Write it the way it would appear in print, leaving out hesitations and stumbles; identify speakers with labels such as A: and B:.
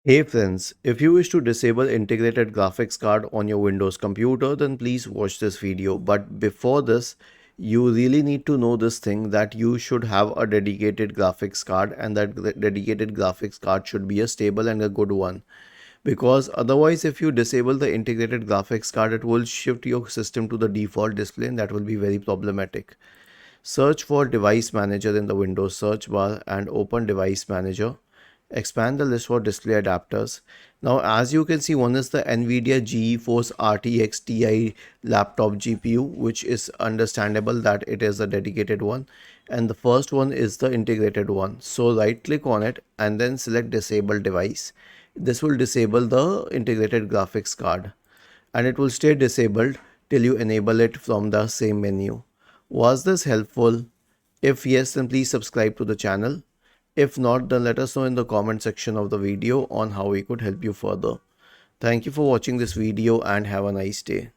A: Hey friends, if you wish to disable integrated graphics card on your Windows computer, then please watch this video. But before this, you really need to know this thing that you should have a dedicated graphics card, and that dedicated graphics card should be a stable and a good one. Because otherwise, if you disable the integrated graphics card, it will shift your system to the default display, and that will be very problematic. Search for Device Manager in the Windows search bar and open Device Manager. Expand the list for display adapters. Now, as you can see, one is the NVIDIA GeForce RTX Ti laptop GPU, which is understandable that it is a dedicated one. And the first one is the integrated one. So right click on it and then select Disable Device. This will disable the integrated graphics card, and it will stay disabled till you enable it from the same menu. Was this helpful? If yes, then please subscribe to the channel. If not, then let us know in the comment section of the video on how we could help you further. Thank you for watching this video and have a nice day.